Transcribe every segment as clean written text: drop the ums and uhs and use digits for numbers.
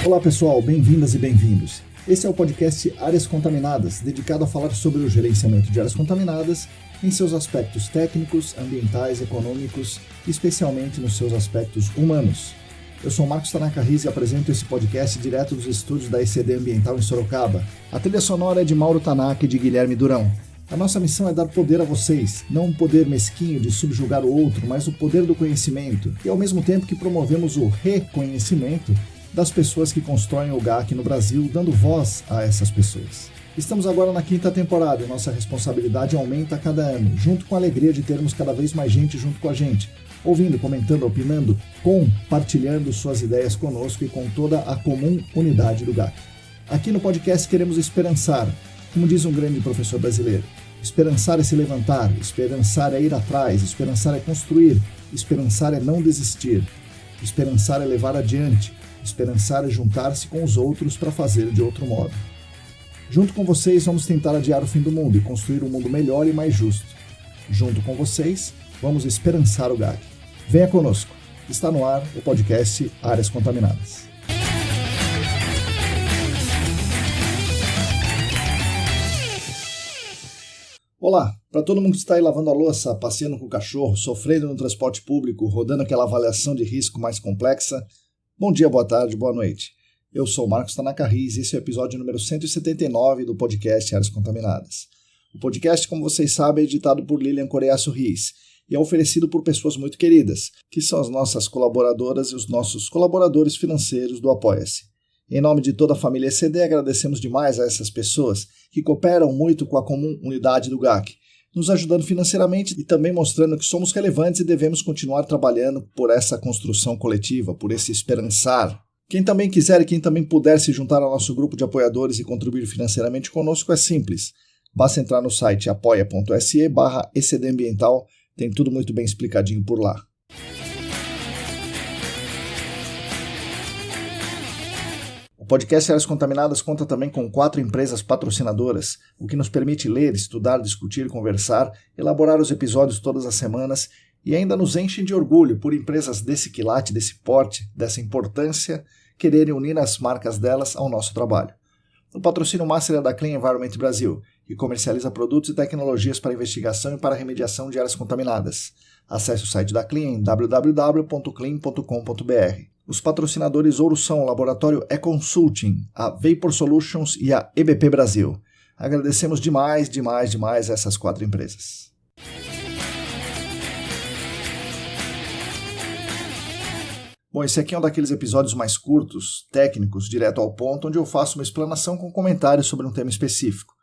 Olá pessoal, bem-vindas e bem-vindos. Esse é o podcast Áreas Contaminadas, dedicado a falar sobre o gerenciamento de áreas contaminadas em seus aspectos técnicos, ambientais, econômicos e especialmente nos seus aspectos humanos. Eu sou Marcos Tanaka Riz e apresento esse podcast direto dos estúdios da ECD Ambiental em Sorocaba. A trilha sonora é de Mauro Tanaka e de Guilherme Durão. A nossa missão é dar poder a vocês, não um poder mesquinho de subjugar o outro, mas o poder do conhecimento, e ao mesmo tempo que promovemos o reconhecimento das pessoas que constroem o GAC no Brasil, dando voz a essas pessoas. Estamos agora na 5ª temporada e nossa responsabilidade aumenta a cada ano, junto com a alegria de termos cada vez mais gente junto com a gente, ouvindo, comentando, opinando, compartilhando suas ideias conosco e com toda a comum unidade do GAC. Aqui no podcast queremos esperançar, como diz um grande professor brasileiro. Esperançar é se levantar, esperançar é ir atrás, esperançar é construir, esperançar é não desistir, esperançar é levar adiante, esperançar é juntar-se com os outros para fazer de outro modo. Junto com vocês vamos tentar adiar o fim do mundo e construir um mundo melhor e mais justo. Junto com vocês, vamos esperançar o GAC. Venha conosco. Está no ar o podcast Áreas Contaminadas. Olá, para todo mundo que está aí lavando a louça, passeando com o cachorro, sofrendo no transporte público, rodando aquela avaliação de risco mais complexa, bom dia, boa tarde, boa noite. Eu sou Marcos Tanaka Riz e esse é o episódio número 179 do podcast Áreas Contaminadas. O podcast, como vocês sabem, é editado por Lilian Coreaço Riz e é oferecido por pessoas muito queridas, que são as nossas colaboradoras e os nossos colaboradores financeiros do Apoia-se. Em nome de toda a família ECD, agradecemos demais a essas pessoas que cooperam muito com a comum unidade do GAC, nos ajudando financeiramente e também mostrando que somos relevantes e devemos continuar trabalhando por essa construção coletiva, por esse esperançar. Quem também quiser e quem também puder se juntar ao nosso grupo de apoiadores e contribuir financeiramente conosco é simples. Basta entrar no site apoia.se/ecdambiental, tem tudo muito bem explicadinho por lá. O podcast Áreas Contaminadas conta também com 4 empresas patrocinadoras, o que nos permite ler, estudar, discutir, conversar, elaborar os episódios todas as semanas e ainda nos enche de orgulho por empresas desse quilate, desse porte, dessa importância, quererem unir as marcas delas ao nosso trabalho. O patrocínio master é da Clean Environment Brasil, que comercializa produtos e tecnologias para investigação e para remediação de áreas contaminadas. Acesse o site da Clean em www.clean.com.br. Os patrocinadores ouro são o laboratório E-Consulting, a Vapor Solutions e a EBP Brasil. Agradecemos demais a essas 4 empresas. Bom, esse aqui é um daqueles episódios mais curtos, técnicos, direto ao ponto, onde eu faço uma explanação com comentários sobre um tema específico.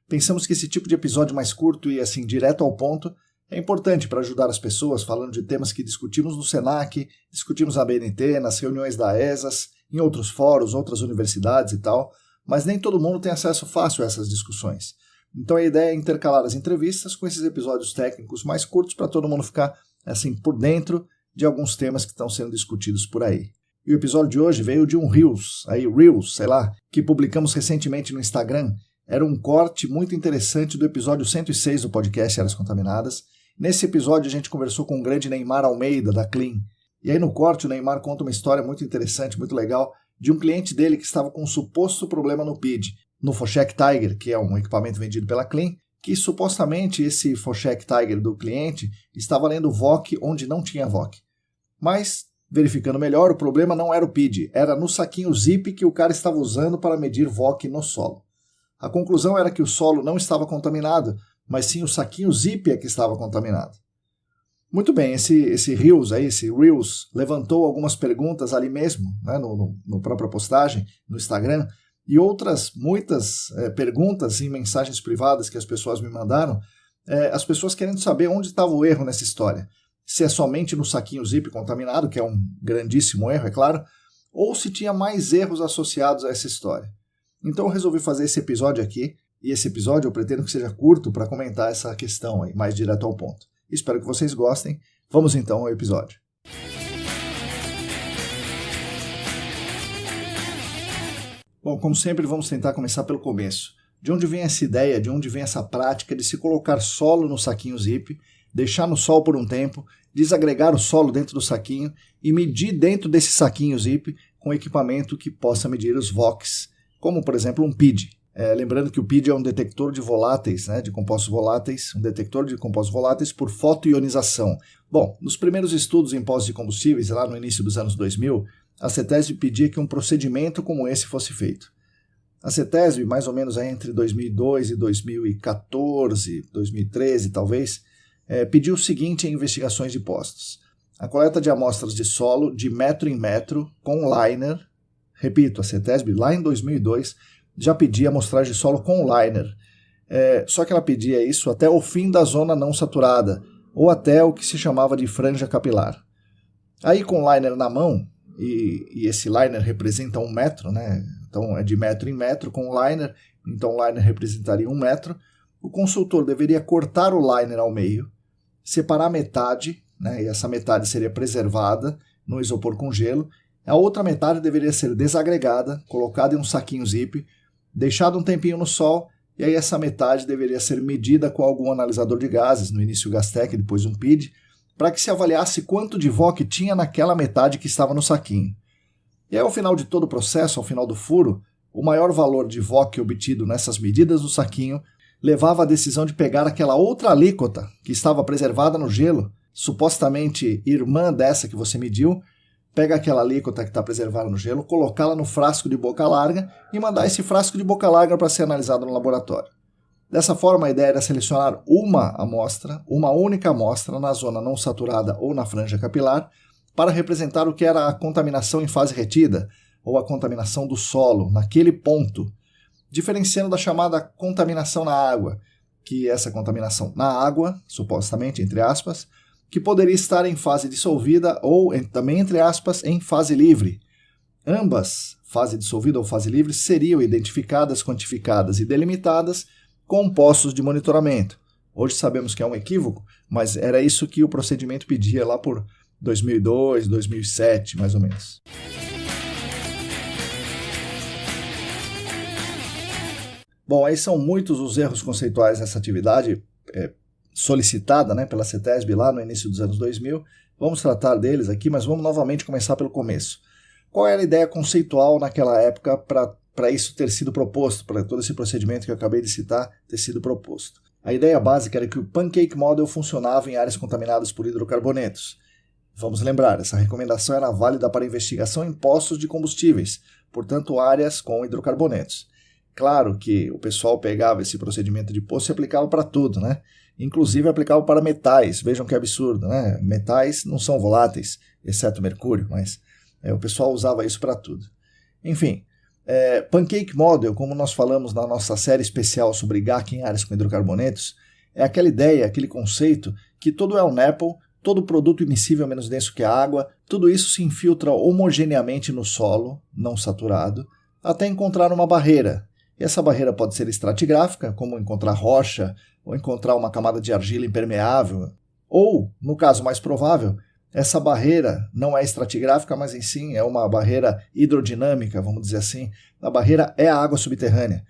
Pensamos que esse tipo de episódio mais curto e assim direto ao ponto é importante para ajudar as pessoas falando de temas que discutimos no SENAC, discutimos na BNT, nas reuniões da ESAS, em outros fóruns, outras universidades e tal, mas nem todo mundo tem acesso fácil a essas discussões. Então a ideia é intercalar as entrevistas com esses episódios técnicos mais curtos para todo mundo ficar assim por dentro de alguns temas que estão sendo discutidos por aí. E o episódio de hoje veio de um Reels, que publicamos recentemente no Instagram. Era um corte muito interessante do episódio 106 do podcast Áreas Contaminadas. Nesse episódio a gente conversou com o grande Neymar Almeida, da Clean. E aí no corte o Neymar conta uma história muito interessante, muito legal, de um cliente dele que estava com um suposto problema no PID, no Foshek Tiger, que é um equipamento vendido pela Clean, que supostamente esse Foshek Tiger do cliente estava lendo VOC onde não tinha VOC. Mas, verificando melhor, o problema não era o PID, era no saquinho zip que o cara estava usando para medir VOC no solo. A conclusão era que o solo não estava contaminado, mas sim o saquinho zip é que estava contaminado. Muito bem, esse Reels levantou algumas perguntas ali mesmo, né, no própria postagem, no Instagram, e outras muitas perguntas em mensagens privadas que as pessoas me mandaram, as pessoas querendo saber onde estava o erro nessa história. Se é somente no saquinho zip contaminado, que é um grandíssimo erro, é claro, ou se tinha mais erros associados a essa história. Então eu resolvi fazer esse episódio aqui, e esse episódio eu pretendo que seja curto para comentar essa questão aí, mais direto ao ponto. Espero que vocês gostem. Vamos então ao episódio. Bom, como sempre, vamos tentar começar pelo começo. De onde vem essa ideia, de onde vem essa prática de se colocar solo no saquinho zip, deixar no sol por um tempo, desagregar o solo dentro do saquinho e medir dentro desse saquinho zip com equipamento que possa medir os VOCs, como por exemplo um PID. Lembrando que o PID é um detector de voláteis, de compostos voláteis, um detector de compostos voláteis por fotoionização. Bom, nos primeiros estudos em postos de combustíveis, lá no início dos anos 2000, a CETESB pedia que um procedimento como esse fosse feito. A CETESB, mais ou menos entre 2002 e 2014, 2013 talvez, pediu o seguinte em investigações de postos: a coleta de amostras de solo de metro em metro com liner. Repito, a CETESB lá em 2002 já pedia amostragem de solo com liner. Só que ela pedia isso até o fim da zona não saturada, ou até o que se chamava de franja capilar. Aí com liner na mão, e esse liner representa 1 metro, então é de metro em metro com liner, então o liner representaria 1 metro, o consultor deveria cortar o liner ao meio, separar metade, e essa metade seria preservada no isopor com gelo, a outra metade deveria ser desagregada, colocada em um saquinho zip, deixada um tempinho no sol, e aí essa metade deveria ser medida com algum analisador de gases, no início o Gastec, depois um PID, para que se avaliasse quanto de VOC tinha naquela metade que estava no saquinho. E aí ao final de todo o processo, ao final do furo, o maior valor de VOC obtido nessas medidas no saquinho levava à decisão de pegar aquela outra alíquota que estava preservada no gelo, supostamente irmã dessa que você mediu, pega aquela alíquota que está preservada no gelo, colocá-la no frasco de boca larga e mandar esse frasco de boca larga para ser analisado no laboratório. Dessa forma, a ideia era selecionar uma única amostra na zona não saturada ou na franja capilar, para representar o que era a contaminação em fase retida, ou a contaminação do solo, naquele ponto, diferenciando da chamada contaminação na água, que essa contaminação na água, supostamente, entre aspas, que poderia estar em fase dissolvida ou, também entre aspas, em fase livre. Ambas, fase dissolvida ou fase livre, seriam identificadas, quantificadas e delimitadas com postos de monitoramento. Hoje sabemos que é um equívoco, mas era isso que o procedimento pedia lá por 2002, 2007, mais ou menos. Bom, aí são muitos os erros conceituais nessa atividade solicitada pela CETESB lá no início dos anos 2000. Vamos tratar deles aqui, mas vamos novamente começar pelo começo. Qual era a ideia conceitual naquela época para isso ter sido proposto, para todo esse procedimento que eu acabei de citar ter sido proposto? A ideia básica era que o Pancake Model funcionava em áreas contaminadas por hidrocarbonetos. Vamos lembrar, essa recomendação era válida para investigação em postos de combustíveis, portanto áreas com hidrocarbonetos. Claro que o pessoal pegava esse procedimento de poço e aplicava para tudo, Inclusive aplicava para metais. Vejam que absurdo, Metais não são voláteis, exceto mercúrio, mas o pessoal usava isso para tudo. Enfim, Pancake Model, como nós falamos na nossa série especial sobre GAC em áreas com hidrocarbonetos, é aquela ideia, aquele conceito que todo NEPL, todo produto immiscível menos denso que a água, tudo isso se infiltra homogeneamente no solo, não saturado, até encontrar uma barreira. E essa barreira pode ser estratigráfica, como encontrar rocha, ou encontrar uma camada de argila impermeável. Ou, no caso mais provável, essa barreira não é estratigráfica, mas em si é uma barreira hidrodinâmica, vamos dizer assim. A barreira é a água subterrânea.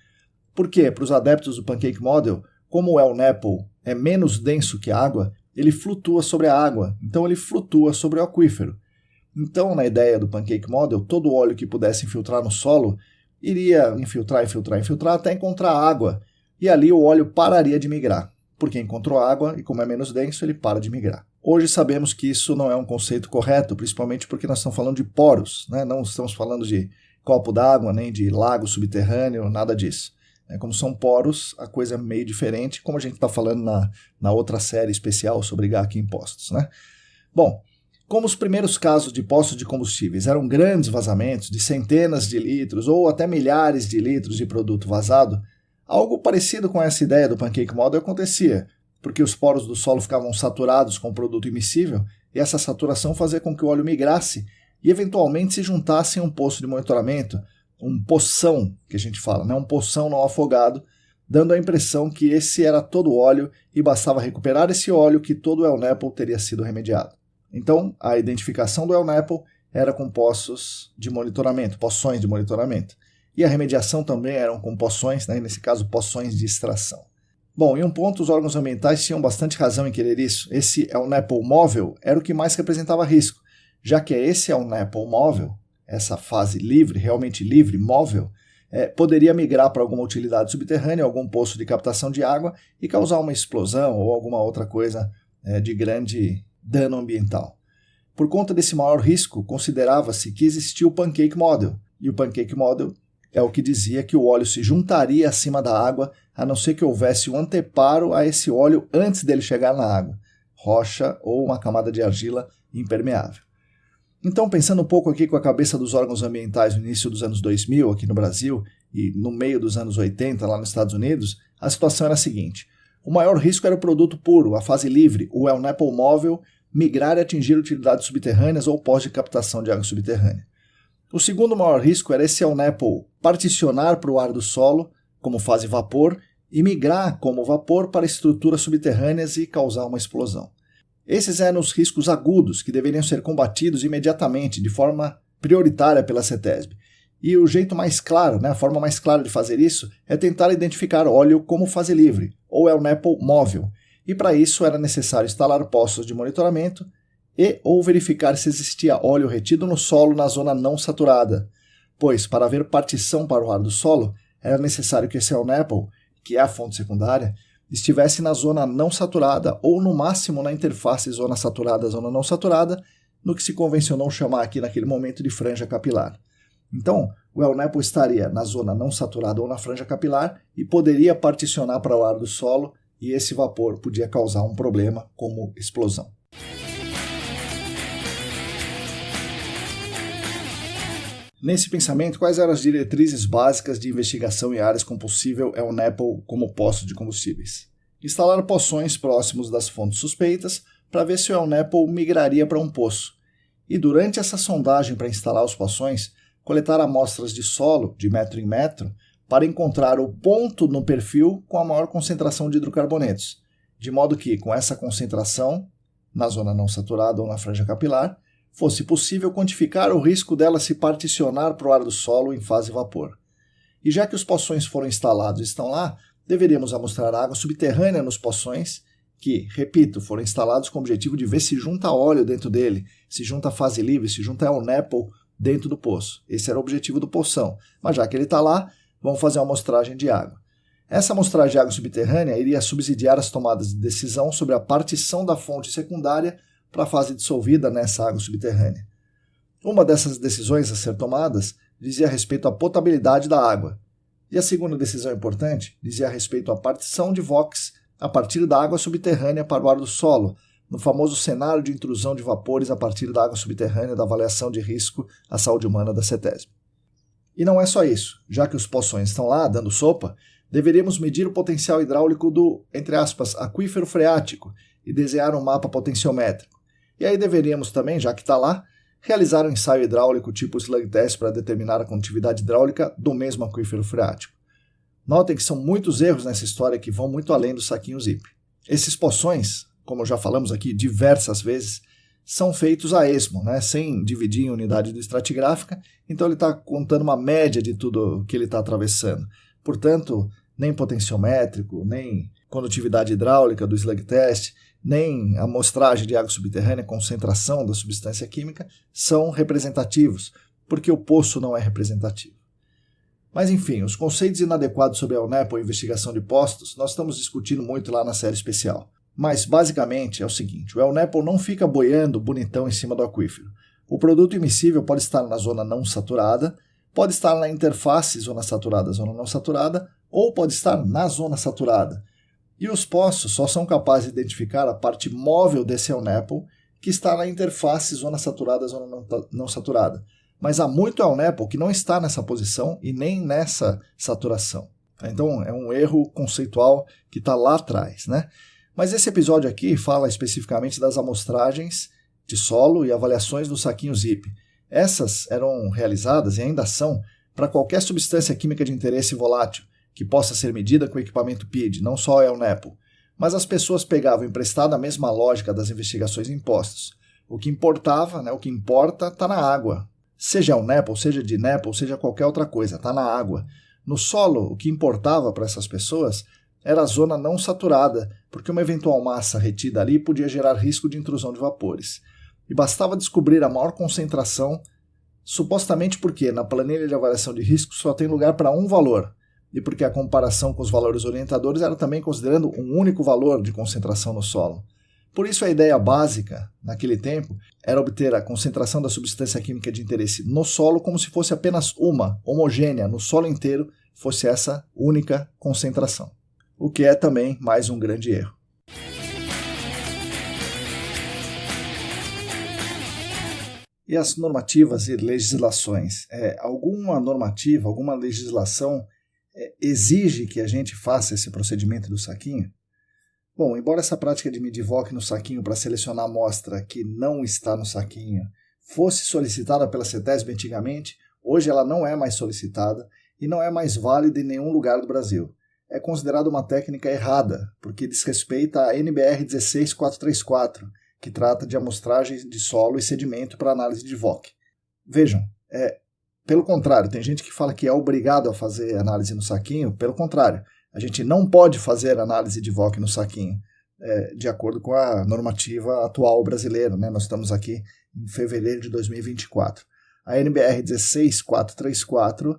Por quê? Para os adeptos do Pancake Model, como o NEPL é menos denso que a água, ele flutua sobre a água, então ele flutua sobre o aquífero. Então, na ideia do Pancake Model, todo o óleo que pudesse infiltrar no solo iria infiltrar até encontrar água, e ali o óleo pararia de migrar, porque encontrou água e como é menos denso, ele para de migrar. Hoje sabemos que isso não é um conceito correto, principalmente porque nós estamos falando de poros, não estamos falando de copo d'água, nem de lago subterrâneo, nada disso. Como são poros, a coisa é meio diferente, como a gente está falando na outra série especial sobre GAC em postos. Bom, como os primeiros casos de postos de combustíveis eram grandes vazamentos de centenas de litros ou até milhares de litros de produto vazado, algo parecido com essa ideia do Pancake Model acontecia, porque os poros do solo ficavam saturados com o produto immiscível e essa saturação fazia com que o óleo migrasse e eventualmente se juntasse em um poço de monitoramento, um poção, que a gente fala, um poção não afogado, dando a impressão que esse era todo o óleo e bastava recuperar esse óleo que todo o NEPL teria sido remediado. Então, a identificação do NEPL era com poços de monitoramento, poções de monitoramento. E a remediação também eram com poções, nesse caso, poções de extração. Bom, em um ponto, os órgãos ambientais tinham bastante razão em querer isso. Esse NEPL móvel era o que mais representava risco, já que esse NEPL móvel, essa fase livre, realmente livre, móvel, poderia migrar para alguma utilidade subterrânea, algum poço de captação de água e causar uma explosão ou alguma outra coisa de grande dano ambiental. Por conta desse maior risco, considerava-se que existia o Pancake Model, e o Pancake Model é o que dizia que o óleo se juntaria acima da água, a não ser que houvesse um anteparo a esse óleo antes dele chegar na água, rocha ou uma camada de argila impermeável. Então, pensando um pouco aqui com a cabeça dos órgãos ambientais no início dos anos 2000 aqui no Brasil e no meio dos anos 80 lá nos Estados Unidos, a situação era a seguinte: o maior risco era o produto puro, a fase livre, o El Napo móvel, migrar e atingir utilidades subterrâneas ou pós de captação de água subterrânea. O segundo maior risco era esse El Napo particionar para o ar do solo, como fase vapor, e migrar como vapor para estruturas subterrâneas e causar uma explosão. Esses eram os riscos agudos que deveriam ser combatidos imediatamente, de forma prioritária pela CETESB. E o jeito mais claro, a forma mais clara de fazer isso, é tentar identificar óleo como fase livre, ou El Napo móvel. E para isso era necessário instalar postos de monitoramento ou verificar se existia óleo retido no solo na zona não saturada, pois para haver partição para o ar do solo, era necessário que esse El Napo, que é a fonte secundária, estivesse na zona não saturada ou no máximo na interface zona saturada-zona não saturada, no que se convencionou chamar aqui naquele momento de franja capilar. Então, o El Napo estaria na zona não saturada ou na franja capilar e poderia particionar para o ar do solo, e esse vapor podia causar um problema como explosão. Nesse pensamento, quais eram as diretrizes básicas de investigação em áreas com possível El Napo como poço de combustíveis? Instalar poções próximos das fontes suspeitas para ver se o El Napo migraria para um poço. E durante essa sondagem para instalar os poções, coletar amostras de solo, de metro em metro, para encontrar o ponto no perfil com a maior concentração de hidrocarbonetos, de modo que, com essa concentração, na zona não saturada ou na franja capilar, fosse possível quantificar o risco dela se particionar para o ar do solo em fase vapor. E já que os poções foram instalados e estão lá, deveríamos amostrar água subterrânea nos poções, que, repito, foram instalados com o objetivo de ver se junta óleo dentro dele, se junta fase livre, se junta El Napo dentro do poço. Esse era o objetivo do poção. Mas já que ele está lá, vamos fazer uma amostragem de água. Essa amostragem de água subterrânea iria subsidiar as tomadas de decisão sobre a partição da fonte secundária para a fase dissolvida nessa água subterrânea. Uma dessas decisões a ser tomadas dizia respeito à potabilidade da água, e a segunda decisão importante dizia respeito à partição de VOCs a partir da água subterrânea para o ar do solo, no famoso cenário de intrusão de vapores a partir da água subterrânea da avaliação de risco à saúde humana da CETESB. E não é só isso, já que os poções estão lá dando sopa, deveríamos medir o potencial hidráulico do, entre aspas, aquífero freático e desenhar um mapa potenciométrico. E aí deveríamos também, já que está lá, realizar um ensaio hidráulico tipo slug test para determinar a condutividade hidráulica do mesmo aquífero freático. Notem que são muitos erros nessa história que vão muito além do saquinho zip. Esses poções, como já falamos aqui diversas vezes, são feitos a esmo, sem dividir em unidade do estratigráfica, então ele está contando uma média de tudo que ele está atravessando. Portanto, nem potenciométrico, nem condutividade hidráulica do slug test, nem a amostragem de água subterrânea, concentração da substância química, são representativos, porque o poço não é representativo. Mas enfim, os conceitos inadequados sobre a El Napo e investigação de postos, nós estamos discutindo muito lá na série especial. Mas basicamente é o seguinte, o El Napo não fica boiando bonitão em cima do aquífero. O produto immiscível pode estar na zona não saturada, pode estar na interface zona saturada, zona não saturada, ou pode estar na zona saturada. E os poços só são capazes de identificar a parte móvel desse El Napo, que está na interface zona saturada, zona não saturada. Mas há muito El Napo que não está nessa posição e nem nessa saturação. Então é um erro conceitual que está lá atrás, Mas esse episódio aqui fala especificamente das amostragens de solo e avaliações do saquinho zip. Essas eram realizadas e ainda são para qualquer substância química de interesse volátil, que possa ser medida com o equipamento PID, não só El Napo. Mas as pessoas pegavam emprestada a mesma lógica das investigações em postos. O que importava, o que importa, está na água. Seja El Napo, seja de Napo, seja qualquer outra coisa, está na água. No solo, o que importava para essas pessoas era a zona não saturada, porque uma eventual massa retida ali podia gerar risco de intrusão de vapores. E bastava descobrir a maior concentração Supostamente porque na planilha de avaliação de risco só tem lugar para um valor, e porque a comparação com os valores orientadores era também considerando um único valor de concentração no solo. Por isso a ideia básica, naquele tempo, era obter a concentração da substância química de interesse no solo como se fosse apenas uma, homogênea, no solo inteiro, fosse essa única concentração. O que é também mais um grande erro. E as normativas e legislações? Alguma normativa, alguma legislação exige que a gente faça esse procedimento do saquinho? Bom, embora essa prática de medir VOC no saquinho para selecionar a amostra que não está no saquinho fosse solicitada pela CETESB antigamente, hoje ela não é mais solicitada e não é mais válida em nenhum lugar do Brasil. É considerada uma técnica errada, porque diz respeito à NBR 16434, que trata de amostragem de solo e sedimento para análise de VOC. Vejam, pelo contrário, tem gente que fala que é obrigado a fazer análise no saquinho, pelo contrário, a gente não pode fazer análise de VOC no saquinho, de acordo com a normativa atual brasileira, né? Nós estamos aqui em fevereiro de 2024. A NBR 16434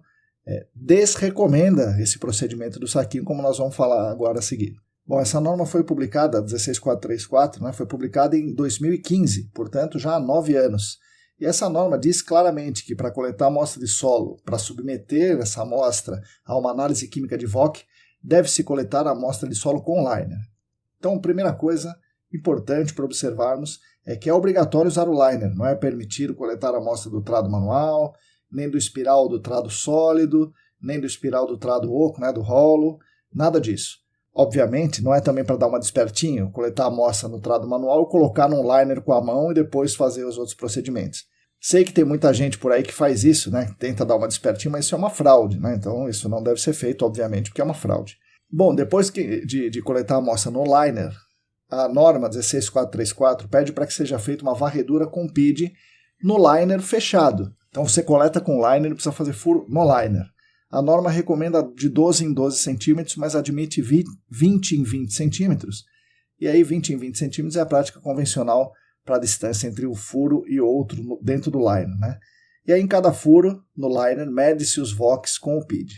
desrecomenda esse procedimento do saquinho, como nós vamos falar agora a seguir. Bom, essa norma foi publicada, a 16434, né, foi publicada em 2015, portanto já há 9 anos. E essa norma diz claramente que para coletar amostra de solo, para submeter essa amostra a uma análise química de VOC, deve-se coletar a amostra de solo com liner. Então, primeira coisa importante para observarmos é que é obrigatório usar o liner, não é permitido coletar a amostra do trado manual, nem do espiral do trado sólido, nem do espiral do trado oco, né, do rolo, nada disso. Obviamente, não é também para dar uma despertinho, coletar a amostra no trado manual, colocar num liner com a mão e depois fazer os outros procedimentos. Sei que tem muita gente por aí que faz isso, né, que tenta dar uma despertinho, mas isso é uma fraude, né, então isso não deve ser feito, obviamente, porque é uma fraude. Bom, depois de coletar a amostra no liner, a norma 16434 pede para que seja feita uma varredura com PID no liner fechado. Então você coleta com liner e precisa fazer furo no liner. A norma recomenda de 12 em 12 centímetros, mas admite 20 em 20 centímetros. E aí 20 em 20 centímetros é a prática convencional para a distância entre o furo e outro dentro do liner, né? E aí em cada furo, no liner, mede-se os VOCs com o PID.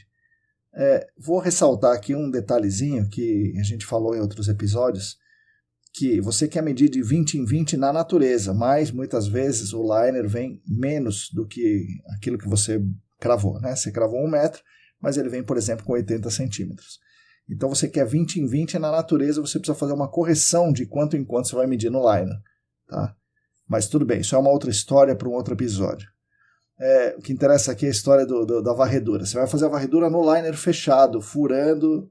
Vou ressaltar aqui um detalhezinho que a gente falou em outros episódios, que você quer medir de 20 em 20 na natureza, mas muitas vezes o liner vem menos do que aquilo que você cravou, né? Você cravou 1 metro, mas ele vem, por exemplo, com 80 centímetros. Então você quer 20 em 20 na natureza, você precisa fazer uma correção de quanto em quanto você vai medir no liner, tá? Mas tudo bem, isso é uma outra história para um outro episódio. O que interessa aqui é a história da varredura. Você vai fazer a varredura no liner fechado, furando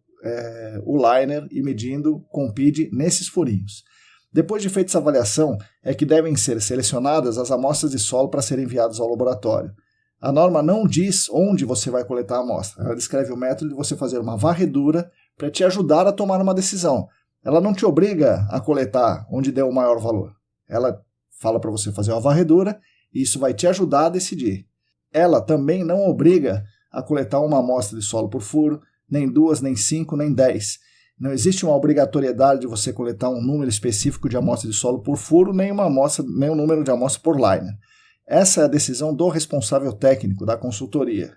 o liner e medindo com PID nesses furinhos. Depois de feita essa avaliação, é que devem ser selecionadas as amostras de solo para serem enviadas ao laboratório. A norma não diz onde você vai coletar a amostra. Ela descreve o método de você fazer uma varredura para te ajudar a tomar uma decisão. Ela não te obriga a coletar onde deu o maior valor. Ela fala para você fazer uma varredura e isso vai te ajudar a decidir. Ela também não obriga a coletar uma amostra de solo por furo, nem 2, nem 5, nem 10. Não existe uma obrigatoriedade de você coletar um número específico de amostra de solo por furo, nem um número de amostra por liner. Essa é a decisão do responsável técnico da consultoria.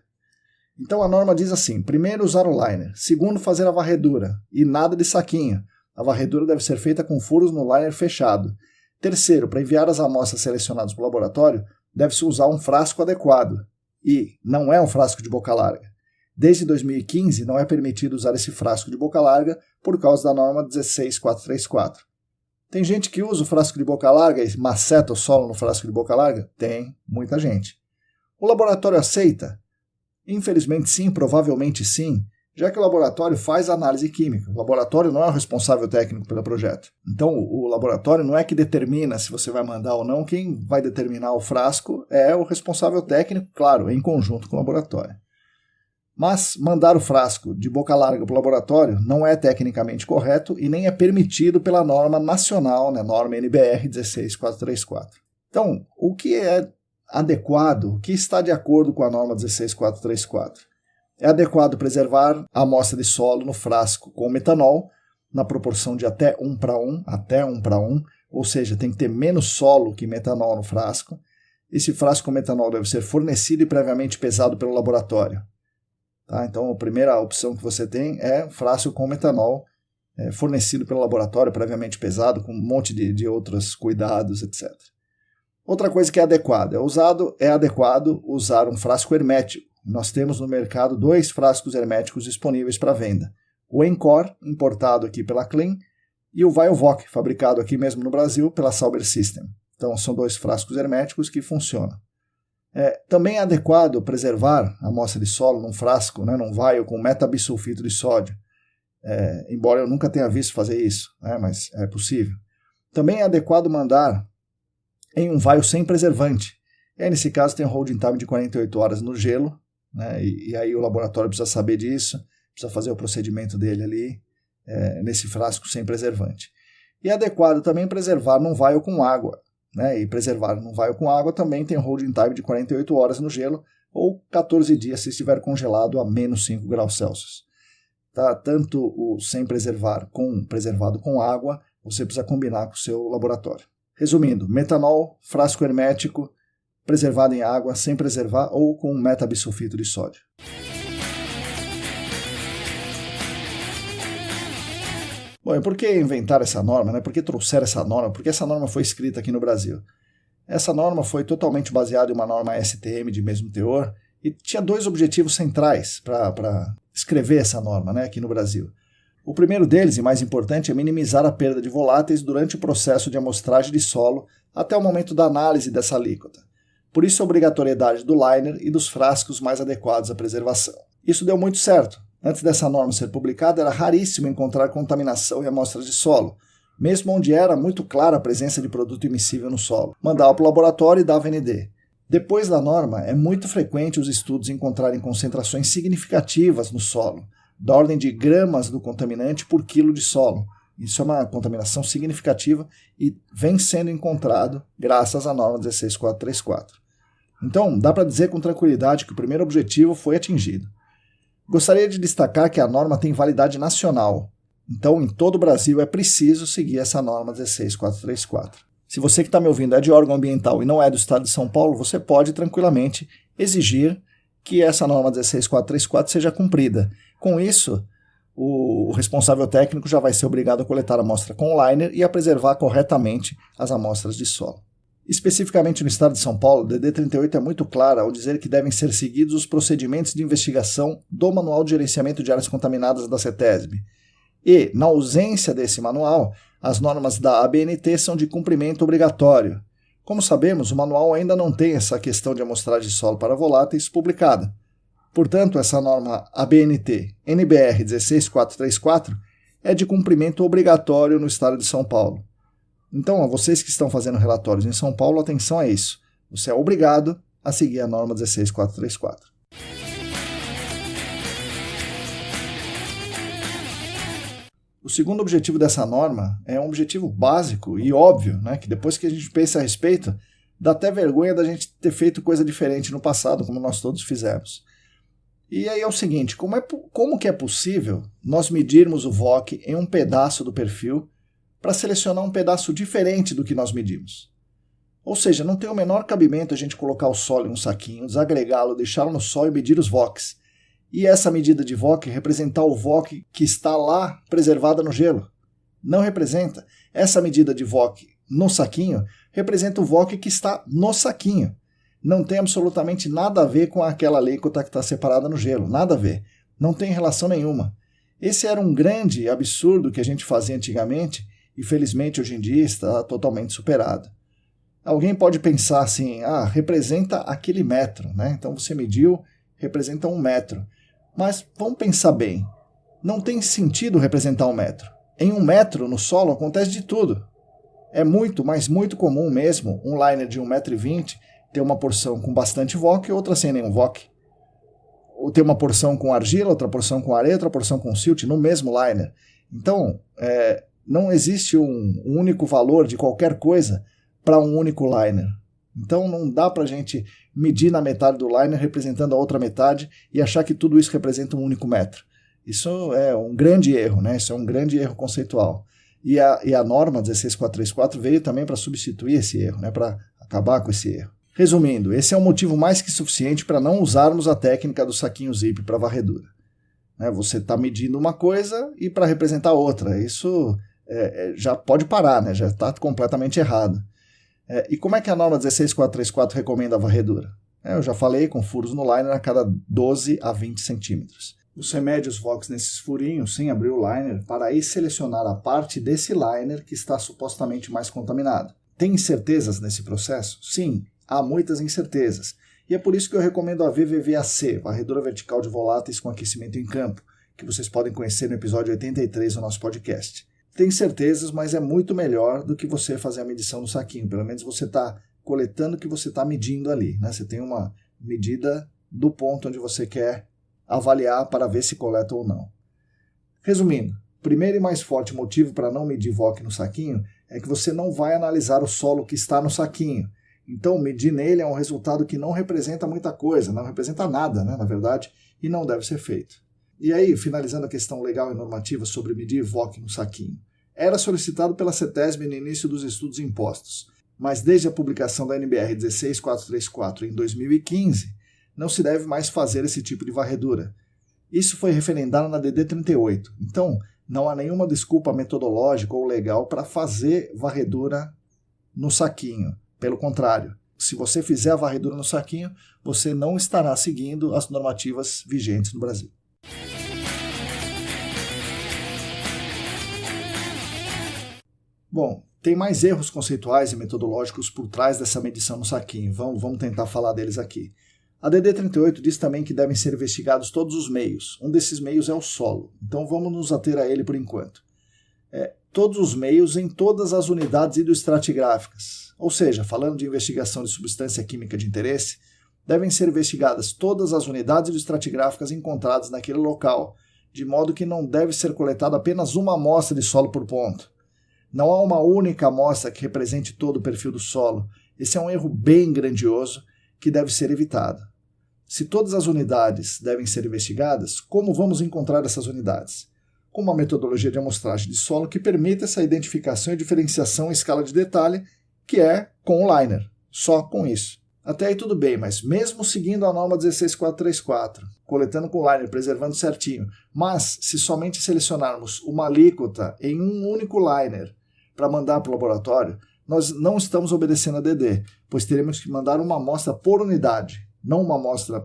Então a norma diz assim: primeiro, usar o liner. Segundo, fazer a varredura. E nada de saquinho. A varredura deve ser feita com furos no liner fechado. Terceiro, para enviar as amostras selecionadas para o laboratório, deve-se usar um frasco adequado. E não é um frasco de boca larga. Desde 2015 não é permitido usar esse frasco de boca larga por causa da norma 16434. Tem gente que usa o frasco de boca larga e maceta o solo no frasco de boca larga? Tem, muita gente. O laboratório aceita? Infelizmente sim, provavelmente sim, já que o laboratório faz a análise química. O laboratório não é o responsável técnico pelo projeto. Então o laboratório não é que determina se você vai mandar ou não, quem vai determinar o frasco é o responsável técnico, claro, em conjunto com o laboratório. Mas mandar o frasco de boca larga para o laboratório não é tecnicamente correto e nem é permitido pela norma nacional, né, norma NBR 16434. Então, o que é adequado, o que está de acordo com a norma 16434? É adequado preservar a amostra de solo no frasco com metanol, na proporção de até 1:1, ou seja, tem que ter menos solo que metanol no frasco. esse frasco com metanol deve ser fornecido e previamente pesado pelo laboratório. Tá? Então, a primeira opção que você tem é um frasco com metanol fornecido pelo laboratório, previamente pesado, com um monte de outros cuidados, etc. Outra coisa que é adequado, é adequado usar um frasco hermético. Nós temos no mercado 2 frascos herméticos disponíveis para venda. O Encore, importado aqui pela Clean, e o Viovok, fabricado aqui mesmo no Brasil pela Sauber System. Então, são 2 frascos herméticos que funcionam. Também é adequado preservar a amostra de solo num frasco, num vial com metabisulfito de sódio. Embora eu nunca tenha visto fazer isso, mas é possível. Também é adequado mandar em um vial sem preservante. E aí, nesse caso, tem um holding time de 48 horas no gelo, e aí o laboratório precisa saber disso, precisa fazer o procedimento dele ali, nesse frasco sem preservante. E é adequado também preservar num vial com água. E preservar num vial com água também tem um holding time de 48 horas no gelo, ou 14 dias se estiver congelado a menos 5 graus Celsius. Tá? Tanto o sem preservar com preservado com água, você precisa combinar com o seu laboratório. Resumindo, metanol, frasco hermético, preservado em água, sem preservar ou com metabisulfito de sódio. Bom, e por que inventar essa norma? Por que trouxer essa norma? Por que essa norma foi escrita aqui no Brasil? Essa norma foi totalmente baseada em uma norma STM de mesmo teor e tinha 2 objetivos centrais para escrever essa norma aqui no Brasil. O primeiro deles, e mais importante, é minimizar a perda de voláteis durante o processo de amostragem de solo até o momento da análise dessa alíquota. Por isso a obrigatoriedade do liner e dos frascos mais adequados à preservação. Isso deu muito certo. Antes dessa norma ser publicada, era raríssimo encontrar contaminação em amostras de solo, mesmo onde era muito clara a presença de produto immiscível no solo. Mandava para o laboratório e dava ND. Depois da norma, é muito frequente os estudos encontrarem concentrações significativas no solo, da ordem de gramas do contaminante por quilo de solo. Isso é uma contaminação significativa e vem sendo encontrado graças à norma 16434. Então, dá para dizer com tranquilidade que o primeiro objetivo foi atingido. Gostaria de destacar que a norma tem validade nacional, então em todo o Brasil é preciso seguir essa norma 16434. Se você que está me ouvindo é de órgão ambiental e não é do estado de São Paulo, você pode tranquilamente exigir que essa norma 16434 seja cumprida. Com isso, o responsável técnico já vai ser obrigado a coletar a amostra com liner e a preservar corretamente as amostras de solo. Especificamente no estado de São Paulo, o DD38 é muito clara ao dizer que devem ser seguidos os procedimentos de investigação do Manual de Gerenciamento de Áreas Contaminadas da CETESB. E, na ausência desse manual, as normas da ABNT são de cumprimento obrigatório. Como sabemos, o manual ainda não tem essa questão de amostragem de solo para voláteis publicada. Portanto, essa norma ABNT NBR 16434 é de cumprimento obrigatório no estado de São Paulo. Então, a vocês que estão fazendo relatórios em São Paulo, atenção a isso. Você é obrigado a seguir a norma 16434. O segundo objetivo dessa norma é um objetivo básico e óbvio, que depois que a gente pensa a respeito, dá até vergonha da gente ter feito coisa diferente no passado, como nós todos fizemos. E aí é o seguinte, como que é possível nós medirmos o VOC em um pedaço do perfil para selecionar um pedaço diferente do que nós medimos? Ou seja, não tem o menor cabimento a gente colocar o solo em um saquinho, desagregá-lo, deixá-lo no sol e medir os VOCs. E essa medida de VOC representar o VOC que está lá preservada no gelo. Não representa. Essa medida de VOC no saquinho representa o VOC que está no saquinho. Não tem absolutamente nada a ver com aquela alíquota que está separada no gelo. Nada a ver. Não tem relação nenhuma. Esse era um grande absurdo que a gente fazia antigamente e felizmente hoje em dia está totalmente superado. Alguém pode pensar assim, representa aquele metro, Então você mediu, representa 1 metro. Mas vamos pensar bem, não tem sentido representar 1 metro. Em 1 metro no solo acontece de tudo. É muito, mas muito comum mesmo um liner de 1,20 m ter uma porção com bastante VOC e outra sem nenhum VOC. Ou ter uma porção com argila, outra porção com areia, outra porção com silt no mesmo liner. Então, não existe um único valor de qualquer coisa para um único liner. Então não dá para a gente medir na metade do liner representando a outra metade e achar que tudo isso representa um único metro. Isso é um grande erro, Isso é um grande erro conceitual. E a norma 16434 veio também para substituir esse erro, para acabar com esse erro. Resumindo, esse é um motivo mais que suficiente para não usarmos a técnica do saquinho zip para varredura. Você está medindo uma coisa e para representar outra. Isso já pode parar, né? Já está completamente errado. E como é que a norma 16434 recomenda a varredura? Eu já falei, com furos no liner a cada 12 a 20 centímetros. Você mede os VOCs nesses furinhos sem abrir o liner para aí selecionar a parte desse liner que está supostamente mais contaminada. Tem incertezas nesse processo? Sim, há muitas incertezas. E é por isso que eu recomendo a VVVAC, Varredura Vertical de Voláteis com Aquecimento em Campo, que vocês podem conhecer no episódio 83 do nosso podcast. Tem certezas, mas é muito melhor do que você fazer a medição no saquinho. Pelo menos você está coletando o que você está medindo ali, né? Você tem uma medida do ponto onde você quer avaliar para ver se coleta ou não. Resumindo, o primeiro e mais forte motivo para não medir VOC no saquinho é que você não vai analisar o solo que está no saquinho. Então, medir nele é um resultado que não representa muita coisa, não representa nada, né, na verdade, e não deve ser feito. E aí, finalizando a questão legal e normativa sobre medir VOC no saquinho. Era solicitado pela CETESB no início dos estudos impostos, mas desde a publicação da NBR 16434 em 2015, não se deve mais fazer esse tipo de varredura. Isso foi referendado na DD 38, então não há nenhuma desculpa metodológica ou legal para fazer varredura no saquinho. Pelo contrário, se você fizer a varredura no saquinho, você não estará seguindo as normativas vigentes no Brasil. Bom, tem mais erros conceituais e metodológicos por trás dessa medição no saquinho. Vamos tentar falar deles aqui. A DD 38 diz também que devem ser investigados todos os meios. Um desses meios é o solo. Então vamos nos ater a ele por enquanto. Todos os meios em todas as unidades hidroestratigráficas. Ou seja, falando de investigação de substância química de interesse, devem ser investigadas todas as unidades hidroestratigráficas encontradas naquele local, de modo que não deve ser coletada apenas uma amostra de solo por ponto. Não há uma única amostra que represente todo o perfil do solo. Esse é um erro bem grandioso que deve ser evitado. Se todas as unidades devem ser investigadas, como vamos encontrar essas unidades? Com uma metodologia de amostragem de solo que permita essa identificação e diferenciação em escala de detalhe, que é com o liner, só com isso. Até aí tudo bem, mas mesmo seguindo a norma 16434, coletando com o liner, preservando certinho, mas se somente selecionarmos uma alíquota em um único liner para mandar para o laboratório, nós não estamos obedecendo a DD, pois teremos que mandar uma amostra por unidade, não uma amostra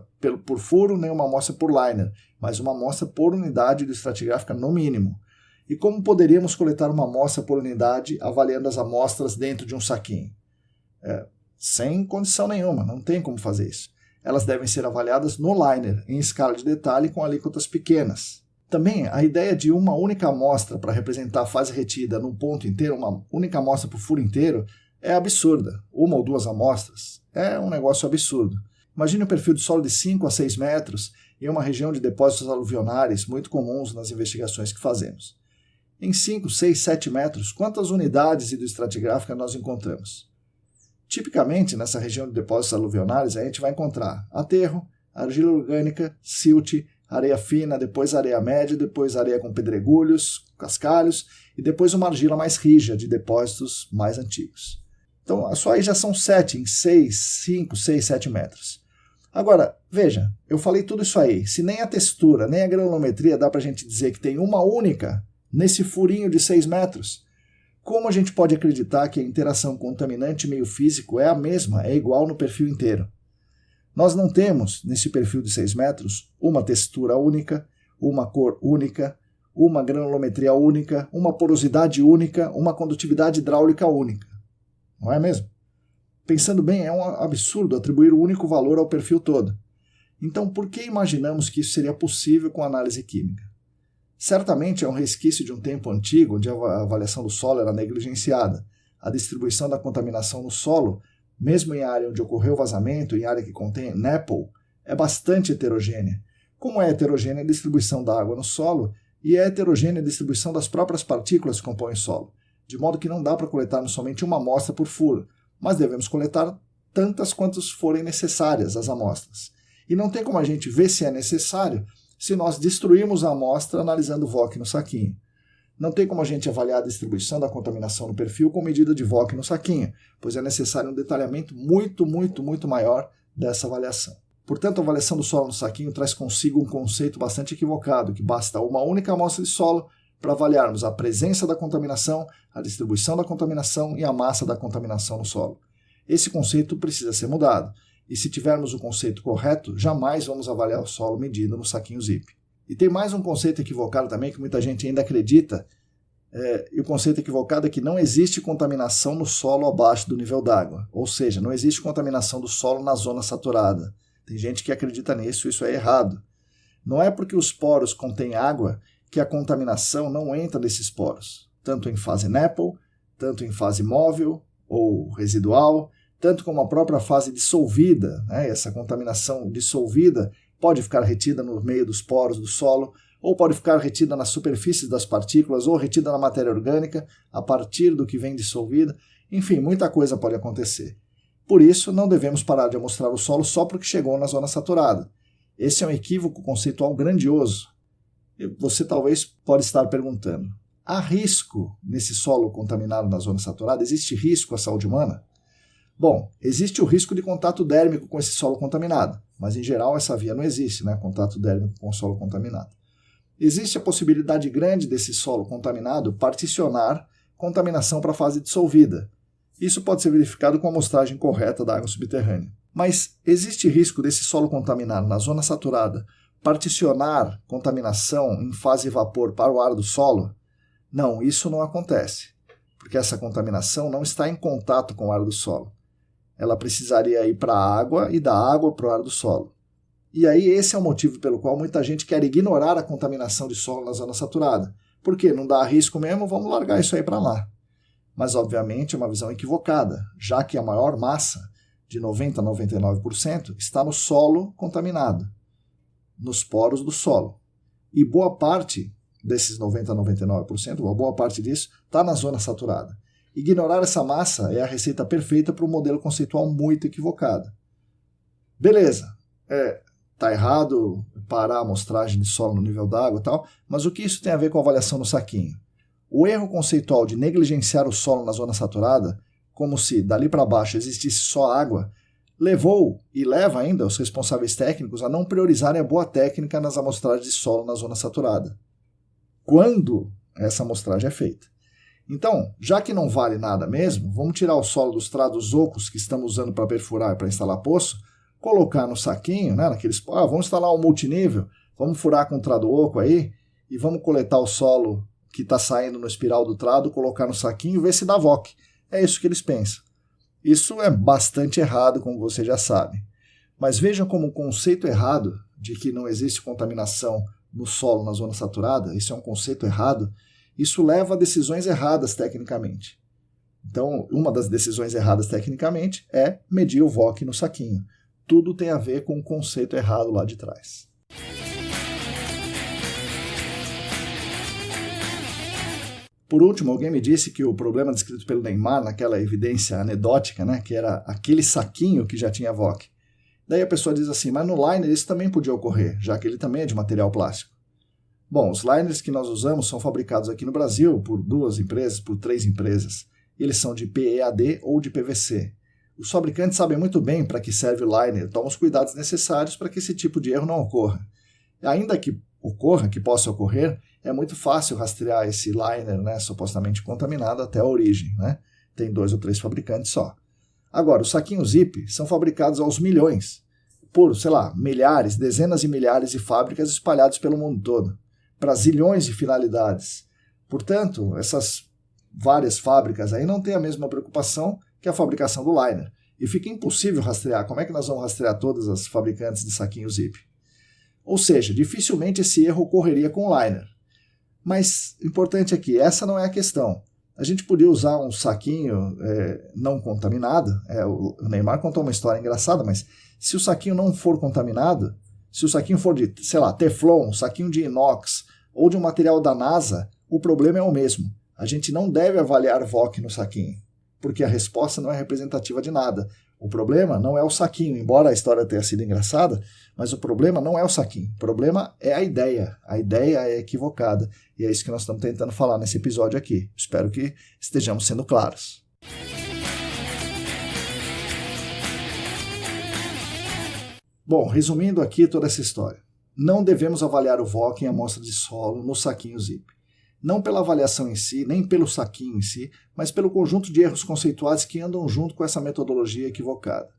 por furo, nem uma amostra por liner, mas uma amostra por unidade hidroestratigráfica no mínimo. E como poderíamos coletar uma amostra por unidade avaliando as amostras dentro de um saquinho? Sem condição nenhuma, não tem como fazer isso. Elas devem ser avaliadas no liner, em escala de detalhe com alíquotas pequenas. Também a ideia de uma única amostra para representar a fase retida num ponto inteiro, uma única amostra por furo inteiro, é absurda. Uma ou duas amostras é um negócio absurdo. Imagine um perfil de solo de 5 a 6 metros em uma região de depósitos aluvionares muito comuns nas investigações que fazemos. Em 5, 6, 7 metros, quantas unidades hidroestratigráficas nós encontramos? Tipicamente, nessa região de depósitos aluvionares, a gente vai encontrar aterro, argila orgânica, silt, areia fina, depois areia média, depois areia com pedregulhos, cascalhos, e depois uma argila mais rija, de depósitos mais antigos. Então, só aí já são 7 em 5, 6, 7 metros. Agora, veja, eu falei tudo isso aí. Se nem a textura, nem a granulometria dá para a gente dizer que tem uma única nesse furinho de 6 metros, como a gente pode acreditar que a interação contaminante meio físico é a mesma, é igual no perfil inteiro? Nós não temos, nesse perfil de 6 metros, uma textura única, uma cor única, uma granulometria única, uma porosidade única, uma condutividade hidráulica única. Não é mesmo? Pensando bem, é um absurdo atribuir o único valor ao perfil todo. Então, por que imaginamos que isso seria possível com análise química? Certamente é um resquício de um tempo antigo onde a avaliação do solo era negligenciada. A distribuição da contaminação no solo, mesmo em área onde ocorreu vazamento, em área que contém NEPL, é bastante heterogênea. Como é heterogênea a distribuição da água no solo e é heterogênea a distribuição das próprias partículas que compõem o solo, de modo que não dá para coletarmos somente uma amostra por furo, mas devemos coletar tantas quantas forem necessárias as amostras. E não tem como a gente ver se é necessário se nós destruirmos a amostra analisando o VOC no saquinho. Não tem como a gente avaliar a distribuição da contaminação no perfil com medida de VOC no saquinho, pois é necessário um detalhamento muito maior dessa avaliação. Portanto, a avaliação do solo no saquinho traz consigo um conceito bastante equivocado, que basta uma única amostra de solo para avaliarmos a presença da contaminação, a distribuição da contaminação e a massa da contaminação no solo. Esse conceito precisa ser mudado, e se tivermos o conceito correto, jamais vamos avaliar o solo medido no saquinho zip. E tem mais um conceito equivocado também, que muita gente ainda acredita, e o conceito equivocado é que não existe contaminação no solo abaixo do nível d'água, ou seja, não existe contaminação do solo na zona saturada. Tem gente que acredita nisso, isso é errado. Não é porque os poros contêm água que a contaminação não entra nesses poros, tanto em fase NEPL, tanto em fase móvel ou residual, tanto como a própria fase dissolvida, né? Essa contaminação dissolvida pode ficar retida no meio dos poros do solo, ou pode ficar retida nas superfícies das partículas, ou retida na matéria orgânica, a partir do que vem dissolvida. Enfim, muita coisa pode acontecer. Por isso, não devemos parar de amostrar o solo só porque chegou na zona saturada. Esse é um equívoco conceitual grandioso. Você talvez pode estar perguntando, há risco nesse solo contaminado na zona saturada? Existe risco à saúde humana? Bom, existe o risco de contato dérmico com esse solo contaminado, mas em geral essa via não existe, né? Contato dérmico com o solo contaminado. Existe a possibilidade grande desse solo contaminado particionar contaminação para a fase dissolvida. Isso pode ser verificado com a amostragem correta da água subterrânea. Mas existe risco desse solo contaminado na zona saturada particionar contaminação em fase vapor para o ar do solo? Não, isso não acontece, porque essa contaminação não está em contato com o ar do solo. Ela precisaria ir para a água e da água para o ar do solo. E aí esse é o motivo pelo qual muita gente quer ignorar a contaminação de solo na zona saturada. Por quê? Não dá risco mesmo, vamos largar isso aí para lá. Mas, obviamente, é uma visão equivocada, já que a maior massa, de 90% a 99%, está no solo contaminado, nos poros do solo. E boa parte desses 90% a 99%, uma boa parte disso, está na zona saturada. Ignorar essa massa é a receita perfeita para um modelo conceitual muito equivocado. Beleza, está errado parar a amostragem de solo no nível d'água e tal, mas o que isso tem a ver com a avaliação no saquinho? O erro conceitual de negligenciar o solo na zona saturada, como se dali para baixo existisse só água, levou e leva ainda os responsáveis técnicos a não priorizarem a boa técnica nas amostragens de solo na zona saturada, quando essa amostragem é feita. Então, já que não vale nada mesmo, vamos tirar o solo dos trados ocos que estamos usando para perfurar e para instalar poço, colocar no saquinho, né, naqueles, vamos instalar um multinível, vamos furar com o trado oco aí e vamos coletar o solo que está saindo no espiral do trado, colocar no saquinho e ver se dá VOC. É isso que eles pensam. Isso é bastante errado, como você já sabe. Mas vejam como o conceito errado de que não existe contaminação no solo na zona saturada, isso é um conceito errado, isso leva a decisões erradas tecnicamente. Então, uma das decisões erradas tecnicamente é medir o VOC no saquinho. Tudo tem a ver com o conceito errado lá de trás. Por último, alguém me disse que o problema descrito pelo Neymar naquela evidência anedótica, né, que era aquele saquinho que já tinha VOC. Daí a pessoa diz assim, mas no liner isso também podia ocorrer, já que ele também é de material plástico. Bom, os liners que nós usamos são fabricados aqui no Brasil por 2 empresas, por 3 empresas. Eles são de PEAD ou de PVC. Os fabricantes sabem muito bem para que serve o liner, tomam os cuidados necessários para que esse tipo de erro não ocorra. Ainda que ocorra, que possa ocorrer, é muito fácil rastrear esse liner, né, supostamente contaminado até a origem. Né? Tem 2 ou 3 fabricantes só. Agora, os saquinhos zip são fabricados aos milhões, por, sei lá, milhares, dezenas de milhares de fábricas espalhadas pelo mundo todo, para zilhões de finalidades. Portanto, essas várias fábricas aí não têm a mesma preocupação que a fabricação do liner. E fica impossível rastrear. Como é que nós vamos rastrear todas as fabricantes de saquinhos zip? Ou seja, dificilmente esse erro ocorreria com o liner. Mas, importante aqui, essa não é a questão. A gente podia usar um saquinho não contaminado. O Neymar contou uma história engraçada, mas se o saquinho não for contaminado, se o saquinho for de, sei lá, teflon, um saquinho de inox ou de um material da NASA, o problema é o mesmo. A gente não deve avaliar VOC no saquinho, porque a resposta não é representativa de nada. O problema não é o saquinho, embora a história tenha sido engraçada, mas o problema não é o saquinho. O problema é a ideia. A ideia é equivocada. E é isso que nós estamos tentando falar nesse episódio aqui. Espero que estejamos sendo claros. Bom, resumindo aqui toda essa história. Não devemos avaliar o VOC em amostra de solo no saquinho zip. Não pela avaliação em si, nem pelo saquinho em si, mas pelo conjunto de erros conceituais que andam junto com essa metodologia equivocada.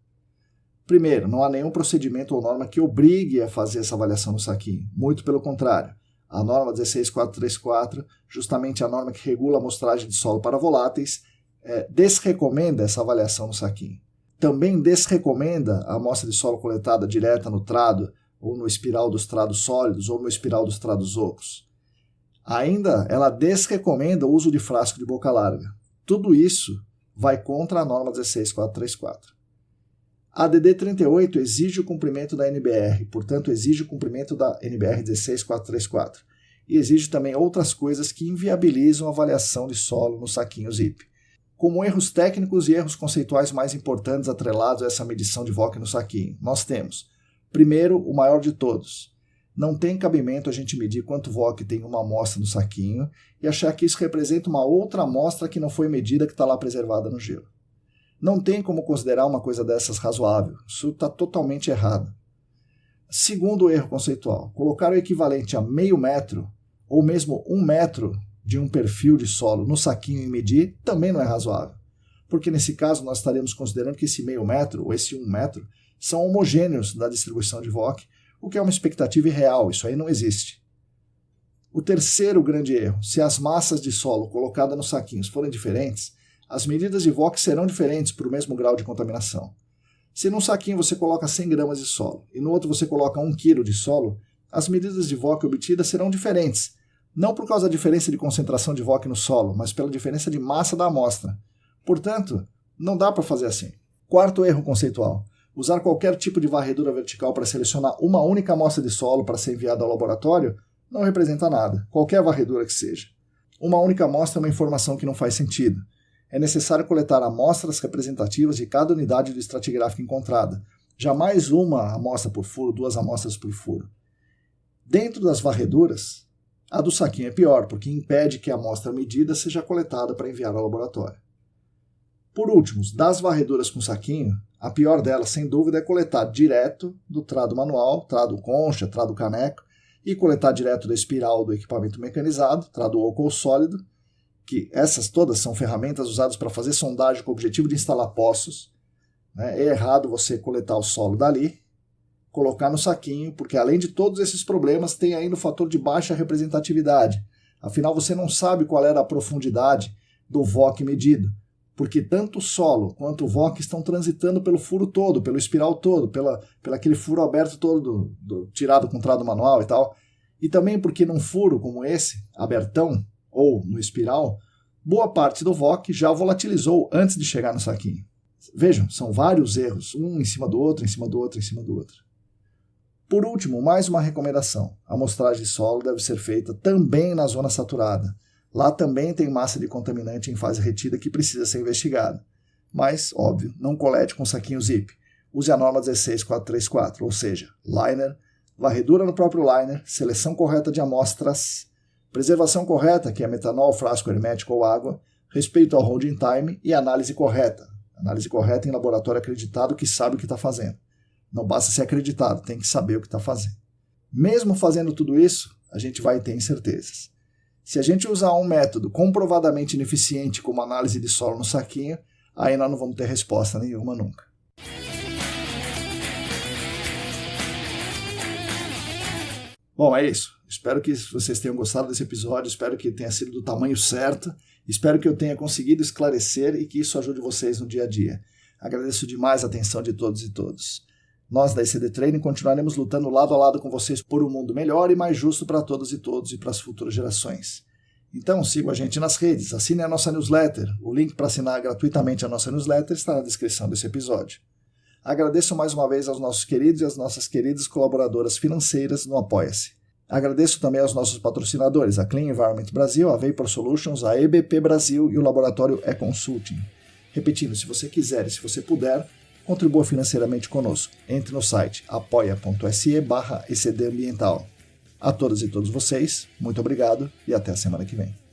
Primeiro, não há nenhum procedimento ou norma que obrigue a fazer essa avaliação no saquinho. Muito pelo contrário. A norma 16434, justamente a norma que regula a amostragem de solo para voláteis, desrecomenda essa avaliação no saquinho. Também desrecomenda a amostra de solo coletada direta no trado, ou no espiral dos trados sólidos, ou no espiral dos trados ocos. Ainda, ela desrecomenda o uso de frasco de boca larga. Tudo isso vai contra a norma 16434. A DD 38 exige o cumprimento da NBR, portanto exige o cumprimento da NBR 16434. E exige também outras coisas que inviabilizam a avaliação de solo no saquinho zip, como erros técnicos e erros conceituais mais importantes atrelados a essa medição de VOC no saquinho. Nós temos, primeiro, o maior de todos. Não tem cabimento a gente medir quanto VOC tem uma amostra no saquinho e achar que isso representa uma outra amostra que não foi medida que está lá preservada no gelo. Não tem como considerar uma coisa dessas razoável. Isso está totalmente errado. Segundo erro conceitual, colocar o equivalente a meio metro ou mesmo 1 metro de um perfil de solo no saquinho e medir também não é razoável. Porque nesse caso nós estaremos considerando que esse meio metro ou esse 1 metro são homogêneos da distribuição de VOC, o que é uma expectativa irreal, isso aí não existe. O terceiro grande erro, se as massas de solo colocadas nos saquinhos forem diferentes, as medidas de VOC serão diferentes para o mesmo grau de contaminação. Se num saquinho você coloca 100 gramas de solo e no outro você coloca 1 kg de solo, as medidas de VOC obtidas serão diferentes, não por causa da diferença de concentração de VOC no solo, mas pela diferença de massa da amostra. Portanto, não dá para fazer assim. Quarto erro conceitual. Usar qualquer tipo de varredura vertical para selecionar uma única amostra de solo para ser enviada ao laboratório não representa nada, qualquer varredura que seja. Uma única amostra é uma informação que não faz sentido. É necessário coletar amostras representativas de cada unidade do estratigráfico encontrada. Jamais uma amostra por furo, 2 amostras por furo. Dentro das varreduras, a do saquinho é pior, porque impede que a amostra medida seja coletada para enviar ao laboratório. Por último, das varreduras com saquinho, a pior delas, sem dúvida, é coletar direto do trado manual, trado concha, trado caneco, e coletar direto da espiral do equipamento mecanizado, trado oco ou sólido, que essas todas são ferramentas usadas para fazer sondagem com o objetivo de instalar poços. É errado você coletar o solo dali, colocar no saquinho, porque além de todos esses problemas, tem ainda o fator de baixa representatividade. Afinal, você não sabe qual era a profundidade do VOC medido, porque tanto o solo quanto o VOC estão transitando pelo furo todo, pelo espiral todo, pelo aquele furo aberto todo, tirado com trado manual e tal. E também porque num furo como esse, abertão, ou no espiral, boa parte do VOC já volatilizou antes de chegar no saquinho. Vejam, são vários erros, um em cima do outro, em cima do outro, em cima do outro. Por último, mais uma recomendação. A amostragem de solo deve ser feita também na zona saturada. Lá também tem massa de contaminante em fase retida que precisa ser investigada. Mas, óbvio, não colete com saquinho zip. Use a norma 16434, ou seja, liner, varredura no próprio liner, seleção correta de amostras, preservação correta, que é metanol, frasco hermético ou água, respeito ao holding time e análise correta. Análise correta em laboratório acreditado que sabe o que está fazendo. Não basta ser acreditado, tem que saber o que está fazendo. Mesmo fazendo tudo isso, a gente vai ter incertezas. Se a gente usar um método comprovadamente ineficiente como análise de solo no saquinho, aí nós não vamos ter resposta nenhuma nunca. Bom, é isso. Espero que vocês tenham gostado desse episódio, espero que tenha sido do tamanho certo, espero que eu tenha conseguido esclarecer e que isso ajude vocês no dia a dia. Agradeço demais a atenção de todos e todas. Nós da ECD Training continuaremos lutando lado a lado com vocês por um mundo melhor e mais justo para todos e todos e para as futuras gerações. Então sigam a gente nas redes, assinem a nossa newsletter. O link para assinar gratuitamente a nossa newsletter está na descrição desse episódio. Agradeço mais uma vez aos nossos queridos e às nossas queridas colaboradoras financeiras no Apoia-se. Agradeço também aos nossos patrocinadores, a Clean Environment Brasil, a Vapor Solutions, a EBP Brasil e o Laboratório E-Consulting. Repetindo, se você quiser e se você puder, contribua financeiramente conosco. Entre no site apoia.se/ECDambiental. A todas e todos vocês, muito obrigado e até a semana que vem.